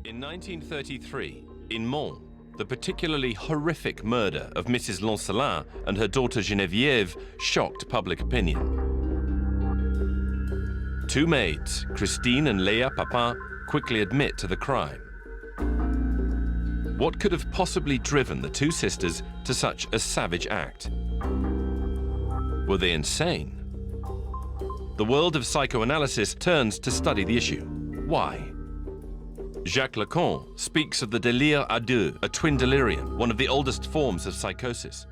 In 1933, in Mons, the particularly horrific murder of Mrs. Lancelin and her daughter Geneviève shocked public opinion. Two maids, Christine and Léa Papin, quickly admit to the crime. What could have possibly driven the two sisters to such a savage act? Were they insane? The world of psychoanalysis turns to study the issue. Why? Jacques Lacan speaks of the délire à deux, a twin delirium, one of the oldest forms of psychosis.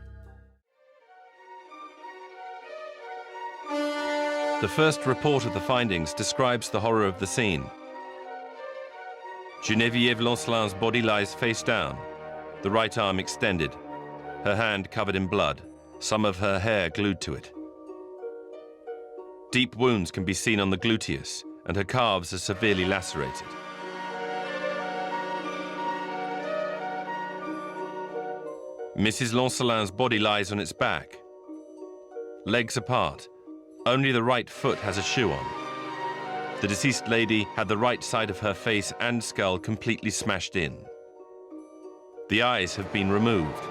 The first report of the findings describes the horror of the scene. Geneviève Lancelin's body lies face down, the right arm extended, her hand covered in blood, some of her hair glued to it. Deep wounds can be seen on the gluteus, and her calves are severely lacerated. Mrs. Lancelin's body lies on its back, legs apart. Only the right foot has a shoe on. The deceased lady had the right side of her face and skull completely smashed in. The eyes have been removed.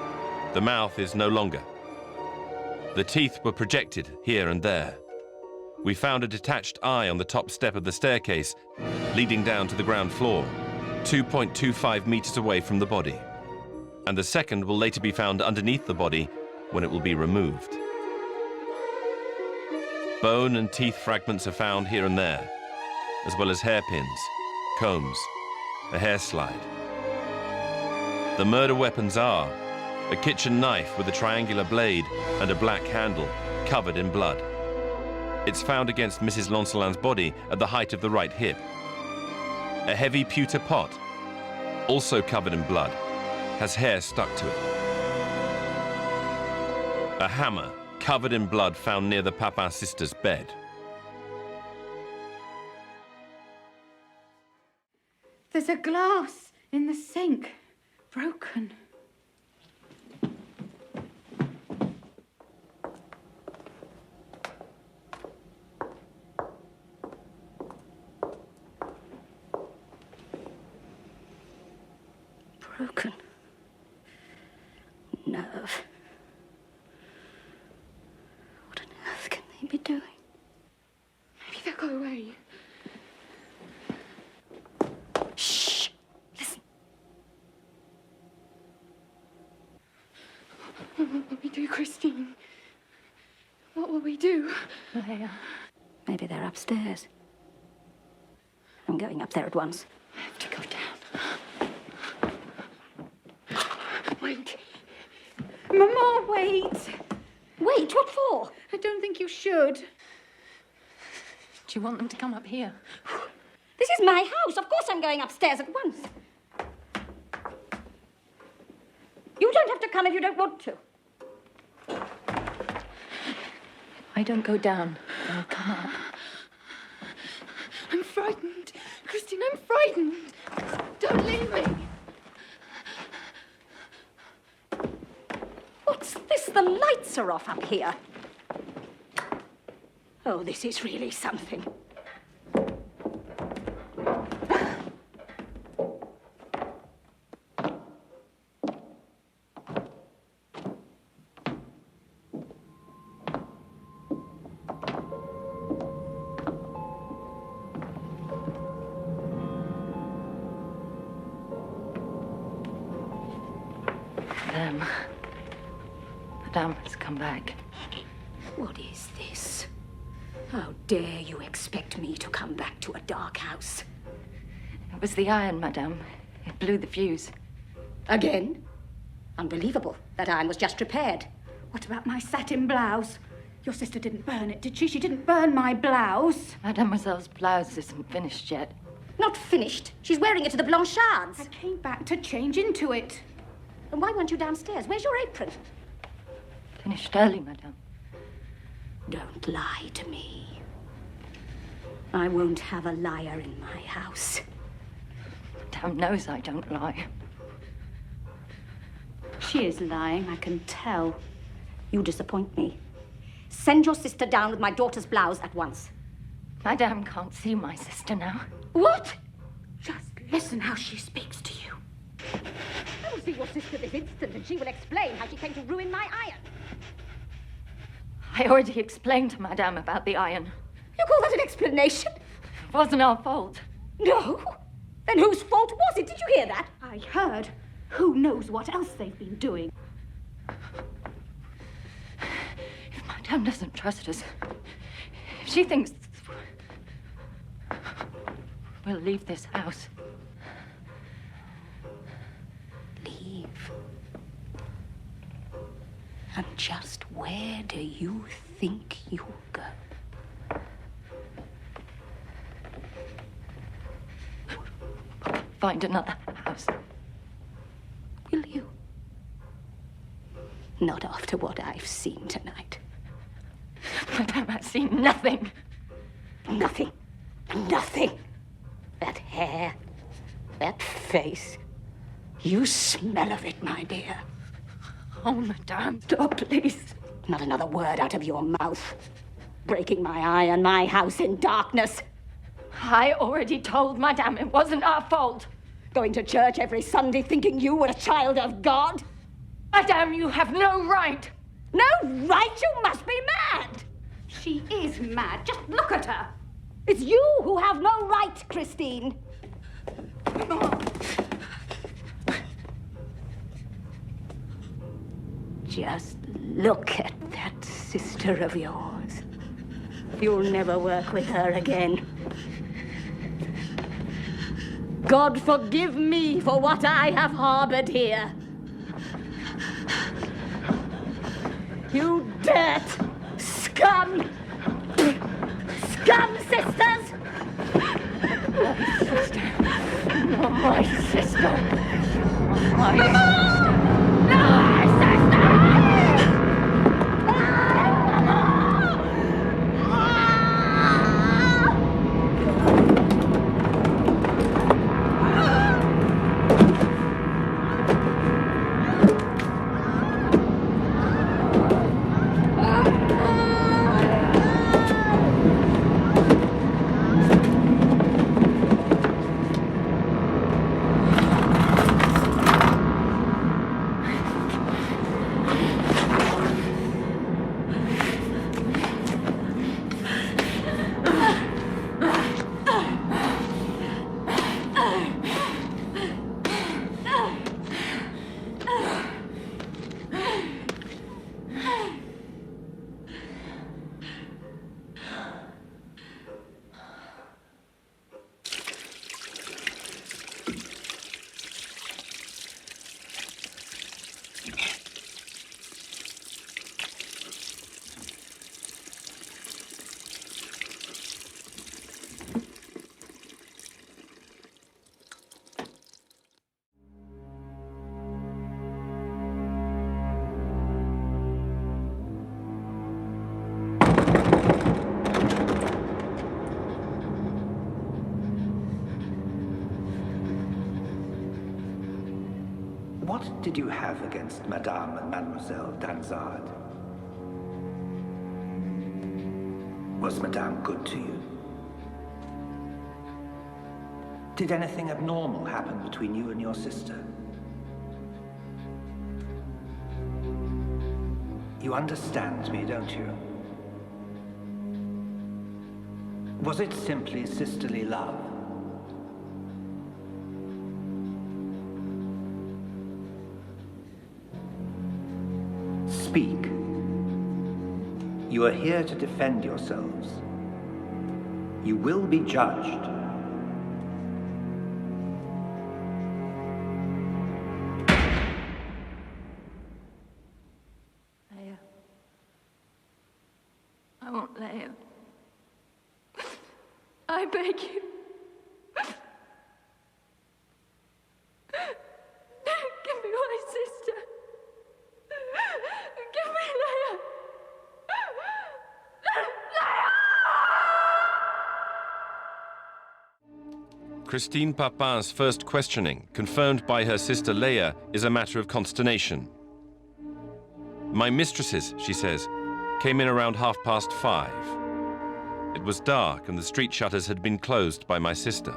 The mouth is no longer. The teeth were projected here and there. We found a detached eye on the top step of the staircase, leading down to the ground floor, 2.25 meters away from the body. And the second will later be found underneath the body when it will be removed. Bone and teeth fragments are found here and there, as well as hairpins, combs, a hair slide. The murder weapons are a kitchen knife with a triangular blade and a black handle, covered in blood. It's found against Mrs. Lancelin's body at the height of the right hip. A heavy pewter pot, also covered in blood, has hair stuck to it. A hammer, covered in blood, found near the Papin sisters' bed. There's a glass in the sink, broken. Broken. Nerve. What on earth can they be doing? Maybe they'll go away. Shh! Listen. What will we do, Christine? What will we do? Léa. Maybe they're upstairs. I'm going up there at once. I have to go down. Wait. Mama, wait. Wait, what for? I don't think you should. Do you want them to come up here? This is my house. Of course I'm going upstairs at once. You don't have to come if you don't want to. I don't go down. They'll come up. I'm frightened. Christine, I'm frightened. Don't leave me. What's this? The lights are off up here. Oh, this is really something. Madame has come back. What is this? How dare you expect me to come back to a dark house? It was the iron, Madame. It blew the fuse. Again? Unbelievable. That iron was just repaired. What about my satin blouse? Your sister didn't burn it, did she? She didn't burn my blouse. Mademoiselle's blouse isn't finished yet. Not finished. She's wearing it to the Blanchards. I came back to change into it. And why weren't you downstairs? Where's your apron? Finished early, Madame. Don't lie to me. I won't have a liar in my house. Madame knows I don't lie. She is lying, I can tell. You disappoint me. Send your sister down with my daughter's blouse at once. Madame can't see my sister now. What? Just Listen how she speaks to you. I'll see your sister this instant, and she will explain how she came to ruin my iron. I already explained to Madame about the iron. You call that an explanation? It wasn't our fault. No? Then whose fault was it? Did you hear that? I heard. Who knows what else they've been doing? If Madame doesn't trust us, if she thinks we'll leave this house. Leave? And just where do you think you'll go? Find another house. Will you? Not after what I've seen tonight. Madame has seen nothing. Nothing. Nothing. That hair, that face. You smell of it, my dear. Oh, Madame, stop, please. Not another word out of your mouth. Breaking my iron, my house in darkness. I already told Madame it wasn't our fault. Going to church every Sunday thinking you were a child of God. Madame, you have no right. No right? You must be mad. She is mad. Just look at her. It's you who have no right, Christine. Just look at that sister of yours. You'll never work with her again. God forgive me for what I have harbored here. You dirt! Scum! Scum, sisters! My sister. My sister. My sister! What did you have against Madame and Mademoiselle Danzard? Was Madame good to you? Did anything abnormal happen between you and your sister? You understand me, don't you? Was it simply sisterly love? Speak. You are here to defend yourselves. You will be judged. Leia. I won't, Leia. I beg you. Give me my sister. Give me Leia. Christine Papin's first questioning, confirmed by her sister Leia, is a matter of consternation. My mistresses, she says, came in around 5:30. It was dark and the street shutters had been closed by my sister.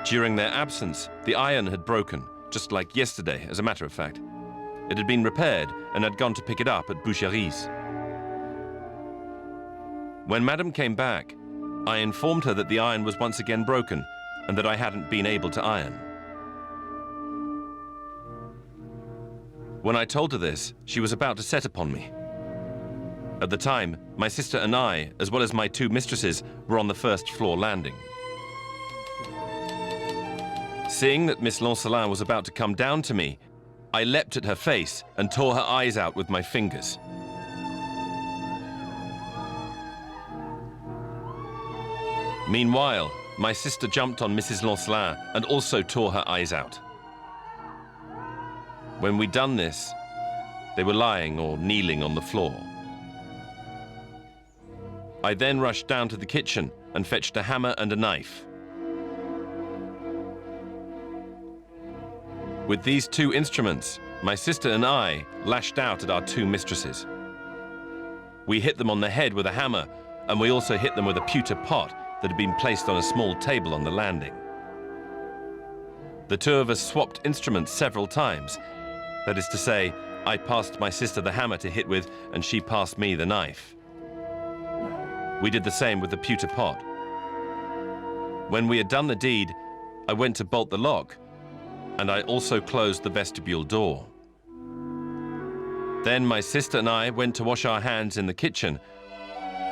During their absence, the iron had broken, just like yesterday, as a matter of fact. It had been repaired and had gone to pick it up at Boucherie's. When Madame came back, I informed her that the iron was once again broken and that I hadn't been able to iron. When I told her this, she was about to set upon me. At the time, my sister and I, as well as my two mistresses, were on the first floor landing. Seeing that Miss Lancelin was about to come down to me, I leapt at her face and tore her eyes out with my fingers. Meanwhile, my sister jumped on Mrs. Lancelin and also tore her eyes out. When we'd done this, they were lying or kneeling on the floor. I then rushed down to the kitchen and fetched a hammer and a knife. With these two instruments, my sister and I lashed out at our two mistresses. We hit them on the head with a hammer, and we also hit them with a pewter pot that had been placed on a small table on the landing. The two of us swapped instruments several times. That is to say, I passed my sister the hammer to hit with, and she passed me the knife. We did the same with the pewter pot. When we had done the deed, I went to bolt the lock, and I also closed the vestibule door. Then my sister and I went to wash our hands in the kitchen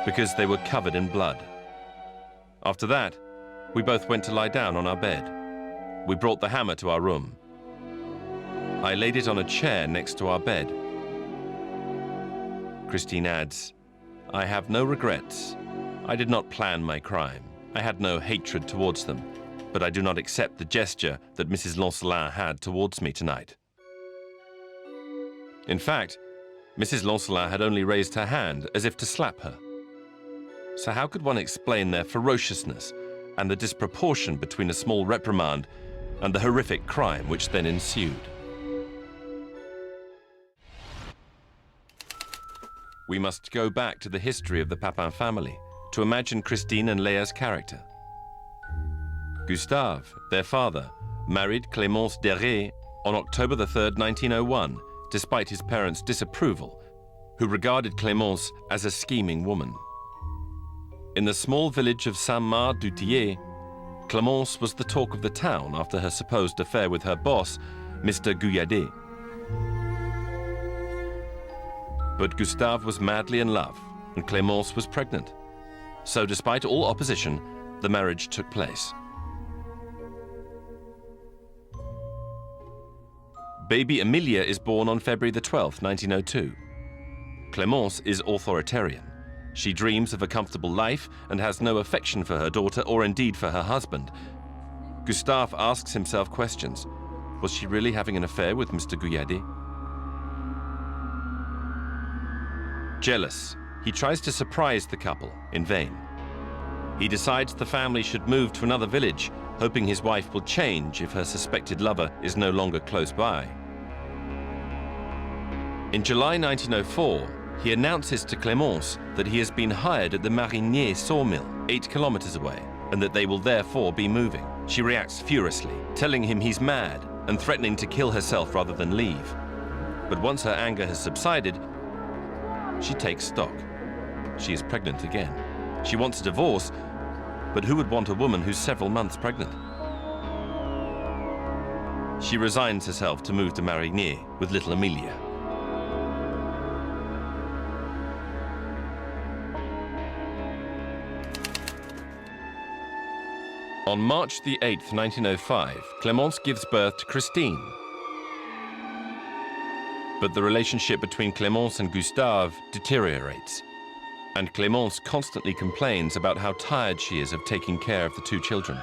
because they were covered in blood. After that, we both went to lie down on our bed. We brought the hammer to our room. I laid it on a chair next to our bed. Christine adds, "I have no regrets. I did not plan my crime. I had no hatred towards them, but I do not accept the gesture that Mrs. Lancelin had towards me tonight." In fact, Mrs. Lancelin had only raised her hand as if to slap her. So how could one explain their ferociousness and the disproportion between a small reprimand and the horrific crime which then ensued? We must go back to the history of the Papin family to imagine Christine and Léa's character. Gustave, their father, married Clémence Derret on October 3rd, 1901, despite his parents' disapproval, who regarded Clémence as a scheming woman. In the small village of Saint-Marc-du-Tillet, Clémence was the talk of the town after her supposed affair with her boss, Mr. Guyadet. But Gustave was madly in love, and Clémence was pregnant. So despite all opposition, the marriage took place. Baby Emilia is born on February the 12th, 1902. Clémence is authoritarian. She dreams of a comfortable life and has no affection for her daughter or indeed for her husband. Gustave asks himself questions. Was she really having an affair with Mr. Guyadet? Jealous, he tries to surprise the couple, in vain. He decides the family should move to another village, hoping his wife will change if her suspected lover is no longer close by. In July 1904, he announces to Clémence that he has been hired at the Marinier sawmill, 8 kilometers away, and that they will therefore be moving. She reacts furiously, telling him he's mad and threatening to kill herself rather than leave. But once her anger has subsided, she takes stock. She is pregnant again. She wants a divorce, but who would want a woman who's several months pregnant? She resigns herself to move to Marigny with little Emilia. On March the 8th, 1905, Clémence gives birth to Christine. But the relationship between Clémence and Gustave deteriorates, and Clémence constantly complains about how tired she is of taking care of the two children.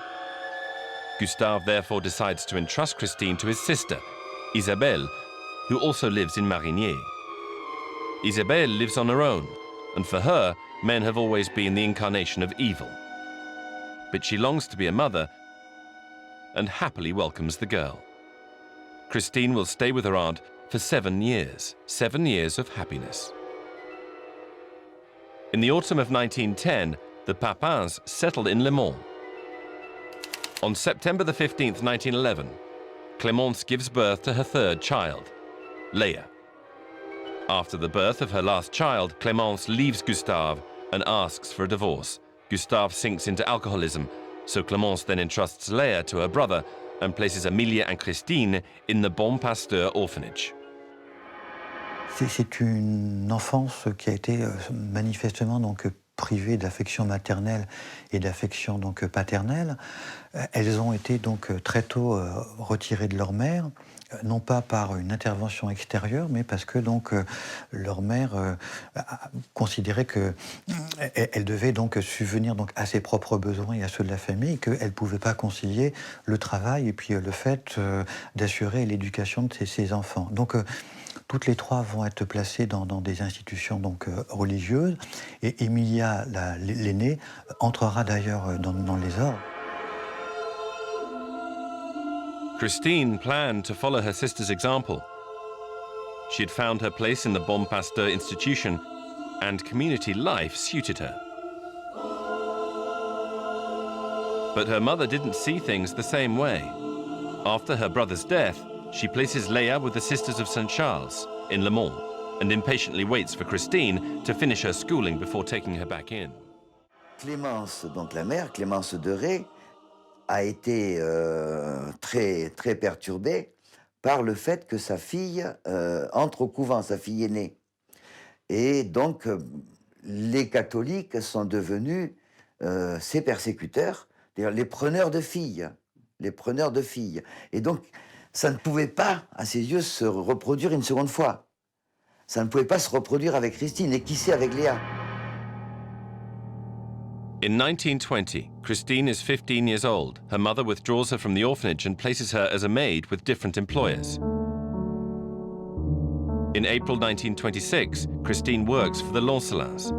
Gustave therefore decides to entrust Christine to his sister, Isabelle, who also lives in Marigny. Isabelle lives on her own, and for her, men have always been the incarnation of evil. But she longs to be a mother and happily welcomes the girl. Christine will stay with her aunt for 7 years, 7 years of happiness. In the autumn of 1910, the Papins settled in Le Mans. On September the 15th, 1911, Clémence gives birth to her third child, Léa. After the birth of her last child, Clémence leaves Gustave and asks for a divorce. Gustave sinks into alcoholism, so Clémence then entrusts Léa to her brother and places Amelia and Christine in the Bon Pasteur orphanage. C'est une enfance qui a été manifestement donc privées d'affection maternelle et d'affection donc paternelle. Elles ont été donc très tôt retirées de leur mère, non pas par une intervention extérieure, mais parce que donc leur mère considérait que elle devait donc subvenir donc à ses propres besoins et à ceux de la famille, et qu'elle ne pouvait pas concilier le travail et puis le fait d'assurer l'éducation de ses enfants. Donc toutes les trois vont être placées dans des institutions donc religieuses, et Emilia, l'aînée, entrera d'ailleurs dans les ordres. Christine planned to follow her sister's example. She had found her place in the Bon Pasteur institution, and community life suited her. But her mother didn't see things the same way. After her brother's death, she places Léa with the Sisters of St. Charles in Le Mans and impatiently waits for Christine to finish her schooling before taking her back in. Clémence, donc la mère, Clémence de Ré, a été très perturbée par le fait que sa fille entre au couvent, sa fille aînée. Et donc, les catholiques sont devenus ses persécuteurs, les preneurs de filles. Les preneurs de filles. Et donc, ça ne pouvait pas, à ses yeux, se reproduire une seconde fois. Ça ne pouvait pas se reproduire avec Christine, et qui sait avec Léa. In 1920, Christine is 15 years old. Her mother withdraws her from the orphanage and places her as a maid with different employers. In April 1926, Christine works for the Lancelins.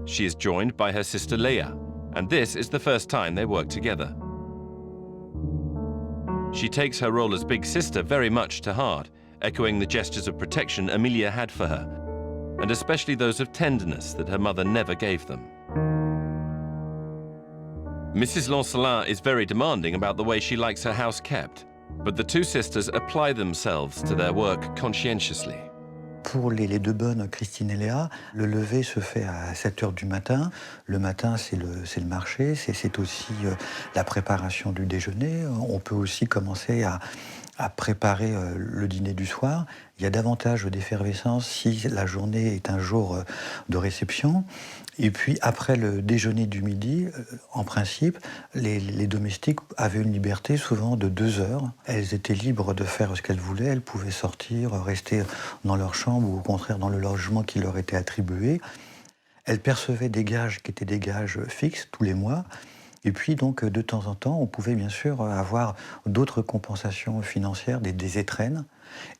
She is joined by her sister Léa, and this is the first time they work together. She takes her role as big sister very much to heart, echoing the gestures of protection Amelia had for her, and especially those of tenderness that her mother never gave them. Mrs. Lancelin is very demanding about the way she likes her house kept, but the two sisters apply themselves to their work conscientiously. Pour les deux bonnes, Christine et Léa, le lever se fait à 7 heures du matin. Le matin, c'est le marché, c'est aussi la préparation du déjeuner. On peut aussi commencer à préparer le dîner du soir. Il y a davantage d'effervescence si la journée est un jour de réception. Et puis, après le déjeuner du midi, en principe, les domestiques avaient une liberté souvent de 2 heures. Elles étaient libres de faire ce qu'elles voulaient. Elles pouvaient sortir, rester dans leur chambre ou au contraire dans le logement qui leur était attribué. Elles percevaient des gages qui étaient des gages fixes tous les mois. Et puis, donc, de temps en temps, on pouvait bien sûr avoir d'autres compensations financières, des étrennes.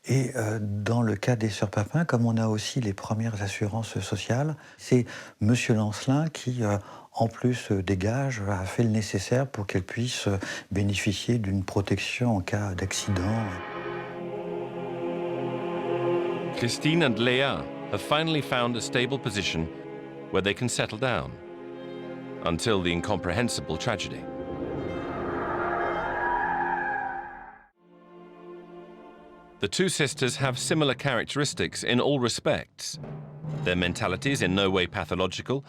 Et dans le cas des Soeurs Papin, comme on a aussi les premières assurances sociales, c'est Monsieur Lancelin qui, en plus des gages, a fait le nécessaire pour qu'elles puissent bénéficier d'une protection en cas d'accident. Christine and Léa have finally found a stable position where they can settle down, until the incomprehensible tragedy. The two sisters have similar characteristics in all respects. Their mentality is in no way pathological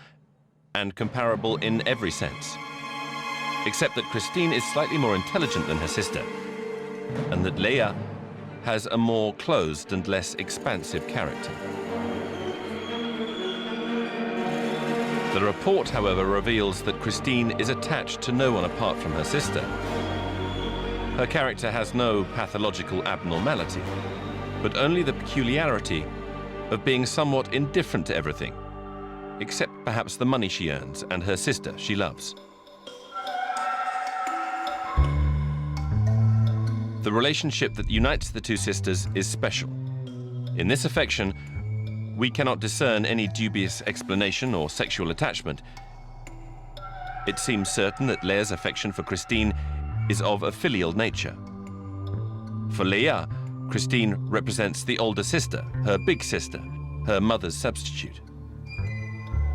and comparable in every sense, except that Christine is slightly more intelligent than her sister, and that Léa has a more closed and less expansive character. The report, however, reveals that Christine is attached to no one apart from her sister. Her character has no pathological abnormality, but only the peculiarity of being somewhat indifferent to everything, except perhaps the money she earns and her sister she loves. The relationship that unites the two sisters is special. In this affection, we cannot discern any dubious explanation or sexual attachment. It seems certain that Léa's affection for Christine is of a filial nature. For Léa, Christine represents the older sister, her big sister, her mother's substitute.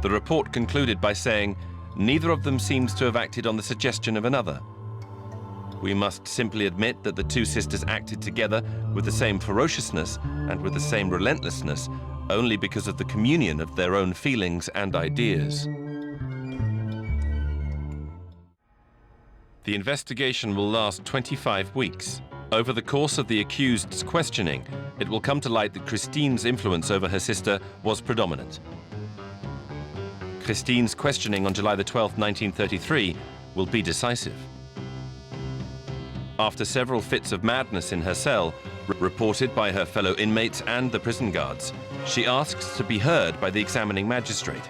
The report concluded by saying, neither of them seems to have acted on the suggestion of another. We must simply admit that the two sisters acted together with the same ferociousness and with the same relentlessness only because of the communion of their own feelings and ideas. The investigation will last 25 weeks. Over the course of the accused's questioning, it will come to light that Christine's influence over her sister was predominant. Christine's questioning on July the 12th, 1933, will be decisive. After several fits of madness in her cell, reported by her fellow inmates and the prison guards, she asks to be heard by the examining magistrate.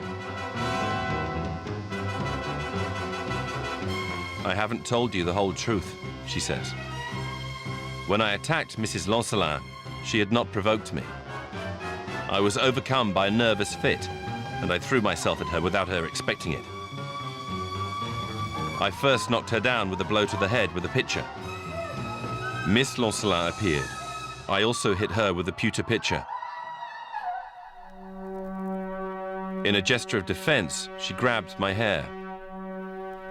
I haven't told you the whole truth, she says. When I attacked Mrs. Lancelin, she had not provoked me. I was overcome by a nervous fit, and I threw myself at her without her expecting it. I first knocked her down with a blow to the head with a pitcher. Miss Lancelin appeared. I also hit her with a pewter pitcher. In a gesture of defense, she grabbed my hair.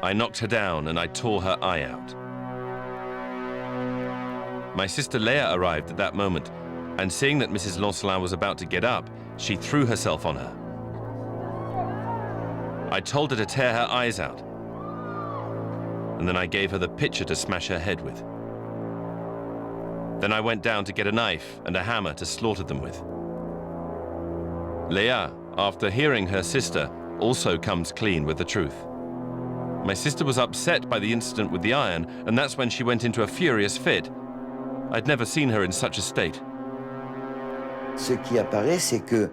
I knocked her down and I tore her eye out. My sister Leah arrived at that moment, and seeing that Mrs. Lancelin was about to get up, she threw herself on her. I told her to tear her eyes out, and then I gave her the pitcher to smash her head with. Then I went down to get a knife and a hammer to slaughter them with. Leah, after hearing her sister, also comes clean with the truth. My sister was upset by the incident with the iron, and that's when she went into a furious fit. I'd never seen her in such a state. Ce qui apparaît, c'est que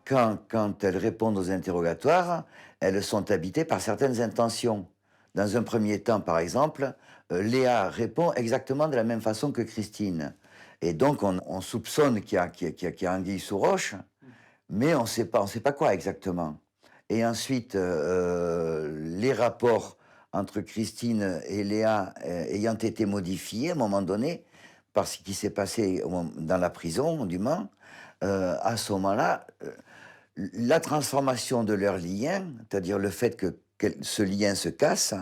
quand elles répondent aux interrogatoires, elles sont habitées par certaines intentions. Dans un premier temps, par exemple, Léa répond exactement de la même façon que Christine. Et donc, on soupçonne qu'il y a anguille sous roche, mais on ne sait pas quoi exactement. Et ensuite, les rapports entre Christine et Léa ayant été modifiés à un moment donné, par ce qui s'est passé dans la prison du Mans, à ce moment-là, la transformation de leur lien, c'est-à-dire le fait que ce lien se casse,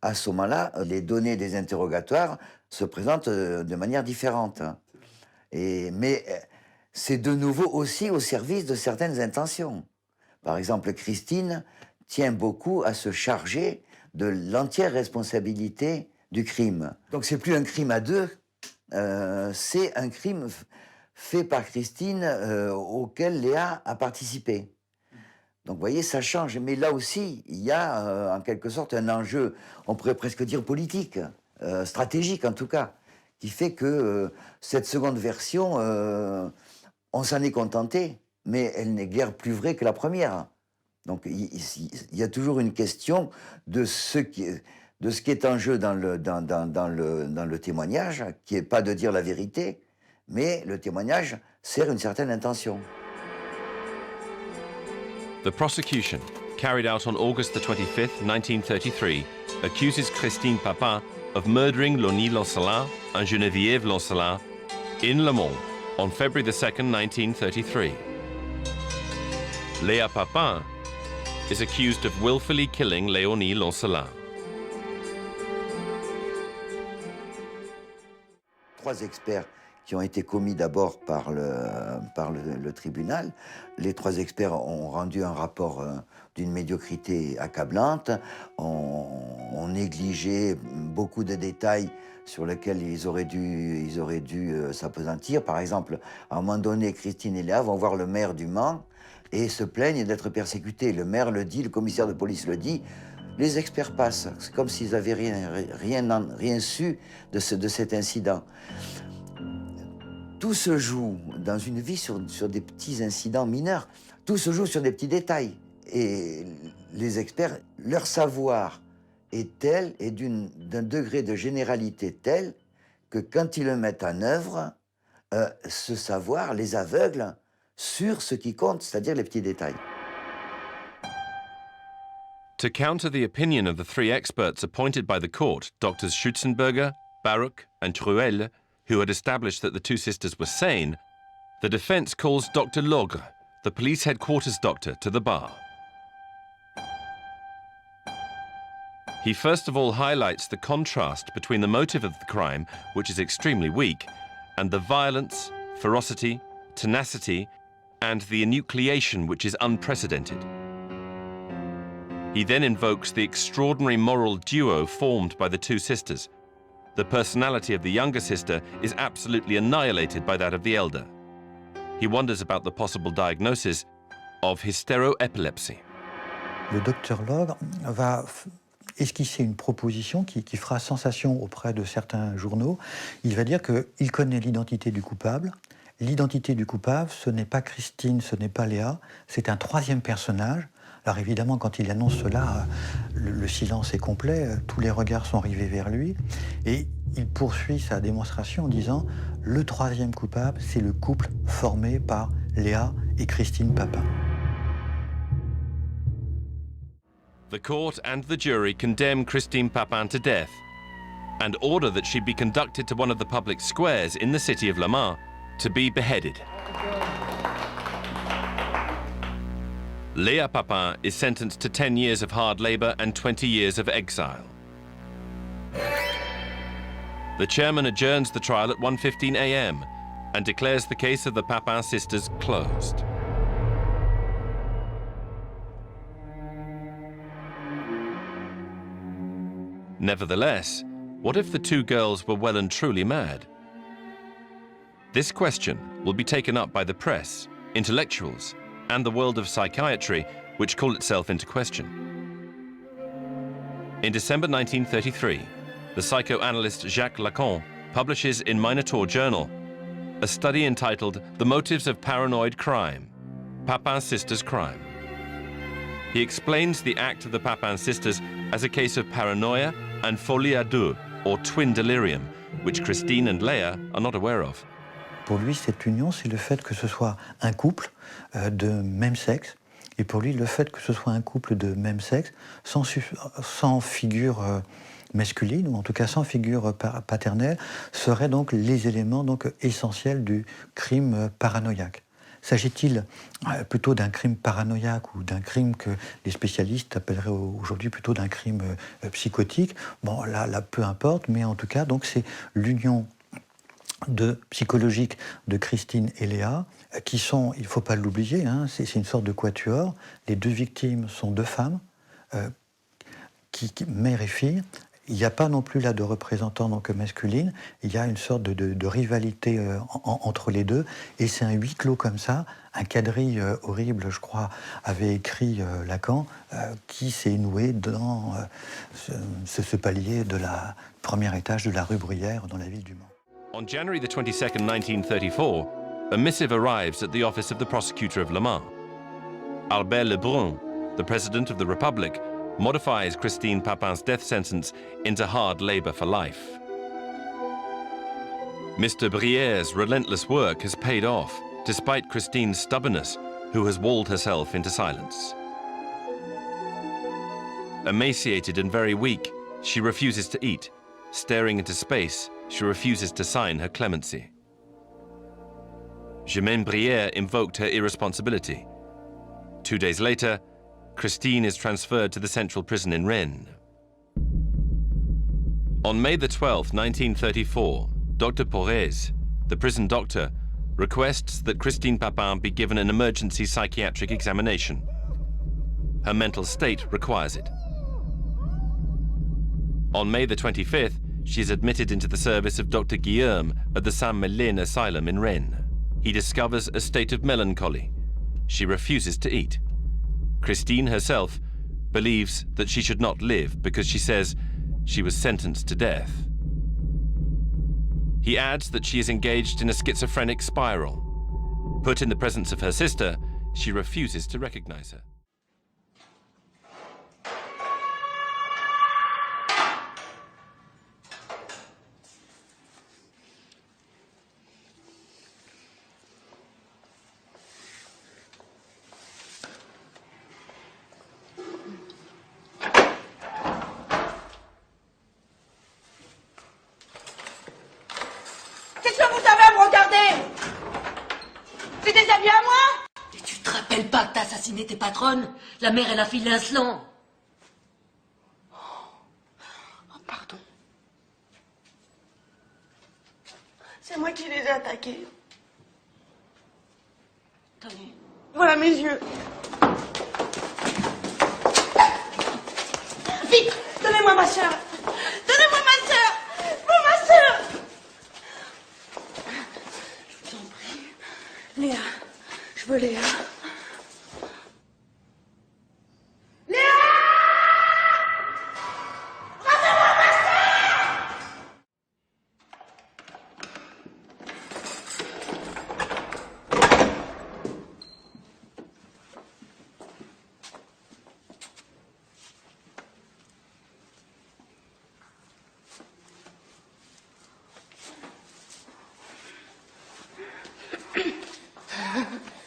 à ce moment-là, les données des interrogatoires se présentent de manière différente. Mais c'est de nouveau aussi au service de certaines intentions. Par exemple, Christine tient beaucoup à se charger de l'entière responsabilité du crime. Donc c'est plus un crime à deux, c'est un crime fait par Christine auquel Léa a participé. Donc vous voyez, ça change. Mais là aussi, il y a en quelque sorte un enjeu, on pourrait presque dire politique, stratégique en tout cas, qui fait que cette seconde version, on s'en est contenté, mais elle n'est guère plus vraie que la première. Donc il y a toujours une question de ce qui est en jeu dans le témoignage, qui n'est pas de dire la vérité, mais le témoignage sert une certaine intention. The prosecution, carried out on August the 25th, 1933, accuses Christine Papin of murdering Lonnie Lancelin and Geneviève Lancelin in Le Mans on February the 2nd, 1933. Léa Papin is accused of willfully killing Léonie Lancelin. Trois experts qui ont été commis d'abord par le tribunal. Les trois experts ont rendu un rapport d'une médiocrité accablante, ont négligé beaucoup de détails sur lesquels ils auraient dû s'appesantir. Par exemple, à un moment donné, Christine et Léa vont voir le maire du Mans et se plaignent d'être persécutés. Le maire le dit, le commissaire de police le dit. Les experts passent. C'est comme s'ils n'avaient rien su de cet incident. Tout se joue dans une vie sur des petits incidents mineurs. Tout se joue sur des petits détails. Et les experts, leur savoir est tel et d'un degré de généralité tel que quand ils le mettent en œuvre, ce savoir les aveugle sur ce qui compte, c'est-à-dire les petits détails. To counter the opinion of the three experts appointed by the court, Drs. Schutzenberger, Baruch, and Truel, who had established that the two sisters were sane, the defense calls Dr. Logre, the police headquarters doctor, to the bar. He first of all highlights the contrast between the motive of the crime, which is extremely weak, and the violence, ferocity, tenacity, and the enucleation which is unprecedented. He then invokes the extraordinary moral duo formed by the two sisters. The personality of the younger sister is absolutely annihilated by that of the elder. He wonders about the possible diagnosis of hystéroepilepsy. Le docteur Log va esquisser une proposition qui fera sensation auprès de certains journaux. Il va dire qu'il connaît l'identité du coupable. L'identité du coupable, ce n'est pas Christine, ce n'est pas Léa, c'est un troisième personnage. Alors évidemment, quand il annonce cela, le silence est complet, tous les regards sont rivés vers lui, et il poursuit sa démonstration en disant « Le troisième coupable, c'est le couple formé par Léa et Christine Papin ». The court and the jury condemn Christine Papin to death and order that she be conducted to one of the public squares in the city of Le Mans to be beheaded. Léa Papin is sentenced to 10 years of hard labor and 20 years of exile. The chairman adjourns the trial at 1:15 a.m. and declares the case of the Papin sisters closed. Nevertheless, what if the two girls were well and truly mad? This question will be taken up by the press, intellectuals, and the world of psychiatry, which call itself into question. In December 1933, the psychoanalyst Jacques Lacan publishes in Minotaur Journal a study entitled The Motives of Paranoid Crime, Papin Sisters' Crime. He explains the act of the Papin sisters as a case of paranoia and folie à deux, or twin delirium, which Christine and Léa are not aware of. Pour lui, cette union, c'est le fait que ce soit un couple de même sexe. Et pour lui, le fait que ce soit un couple de même sexe, sans figure masculine, ou en tout cas sans figure paternelle, seraient donc les éléments donc, essentiels du crime paranoïaque. S'agit-il plutôt d'un crime paranoïaque ou d'un crime que les spécialistes appelleraient aujourd'hui plutôt d'un crime psychotique? Bon, là, peu importe, mais en tout cas, donc c'est l'union psychologique de Christine et Léa, qui sont, il ne faut pas l'oublier, hein, c'est une sorte de quatuor. Les deux victimes sont deux femmes, mère et fille. Il n'y a pas non plus là de représentants donc, masculines, il y a une sorte de rivalité entre les deux, et c'est un huis clos comme ça, un quadrille horrible, je crois, avait écrit Lacan, qui s'est noué dans ce palier de la premier étage de la rue Bruyère dans la ville du Mans. On January the 22nd, 1934, a missive arrives at the office of the prosecutor of Le Mans. Albert Lebrun, the president of the Republic, modifies Christine Papin's death sentence into hard labor for life. Mr. Brière's relentless work has paid off, despite Christine's stubbornness, who has walled herself into silence. Emaciated and very weak, she refuses to eat. Staring into space, she refuses to sign her clemency. Germaine Brière invoked her irresponsibility. 2 days later, Christine is transferred to the central prison in Rennes. On May the 12th, 1934, Dr. Porez, the prison doctor, requests that Christine Papin be given an emergency psychiatric examination. Her mental state requires it. On May the 25th, she is admitted into the service of Dr. Guillaume at the Saint-Méline Asylum in Rennes. He discovers a state of melancholy. She refuses to eat. Christine herself believes that she should not live because she says she was sentenced to death. He adds that she is engaged in a schizophrenic spiral. Put in the presence of her sister, she refuses to recognize her. Qu'est-ce que vous avez à me regarder? C'est des amis à moi? Et tu te rappelles pas que t'as assassiné tes patronnes, la mère et la fille d'Incelan? C'est moi qui les ai attaqués. Tenez, voilà mes yeux. Vite, donnez-moi ma sœur. Donnez-moi ma sœur. Ma sœur. Je vous en prie. Léa, je veux Léa.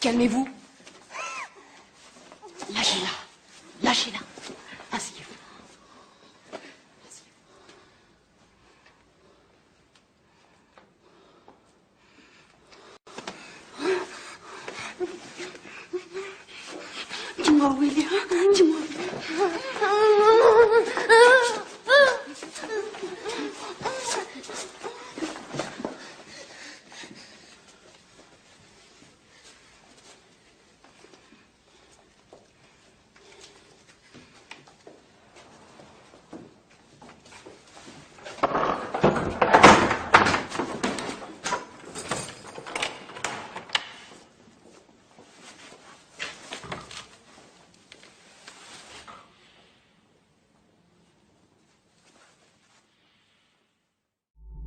Calmez-vous. Lâchez-la. Lâchez-la. Asseyez-vous. Dis-moi, William. Dis-moi.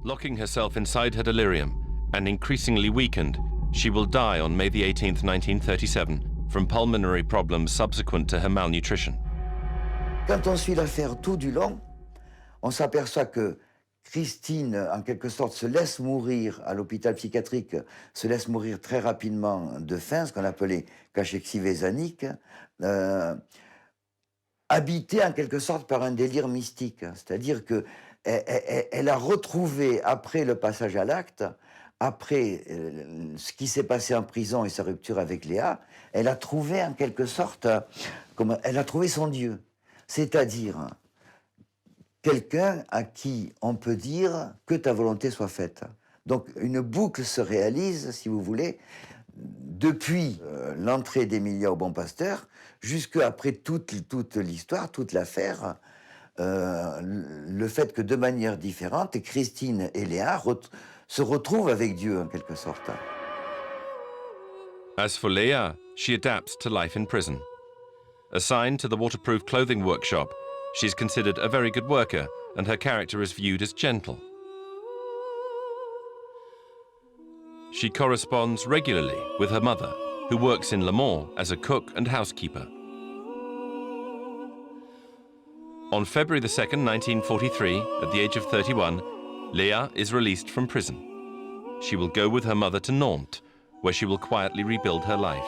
Locking herself inside her delirium and increasingly weakened, she will die on May the 18th, 1937, from pulmonary problems subsequent to her malnutrition. Quand on suit l'affaire tout du long, on s'aperçoit que Christine, en quelque sorte, se laisse mourir à l'hôpital psychiatrique, se laisse mourir très rapidement de faim, ce qu'on appelait cachexie vésanique, habitée en quelque sorte par un délire mystique. C'est-à-dire que elle a retrouvé, après le passage à l'acte, après ce qui s'est passé en prison et sa rupture avec Léa, elle a trouvé en quelque sorte, elle a trouvé son Dieu. C'est-à-dire quelqu'un à qui on peut dire que ta volonté soit faite. Donc une boucle se réalise, si vous voulez, depuis l'entrée d'Emilia au Bon Pasteur, jusqu'après toute l'histoire, toute l'affaire, le fait que de manière différente, Christine et Léa se retrouvent avec Dieu en quelque sorte. As for Leah, she adapts to life in prison. Assigned to the waterproof clothing workshop, she's considered a very good worker and her character is viewed as gentle. She corresponds regularly with her mother, who works in Le Mans as a cook and housekeeper. On February the 2nd, 1943, at the age of 31, Léa is released from prison. She will go with her mother to Nantes, where she will quietly rebuild her life.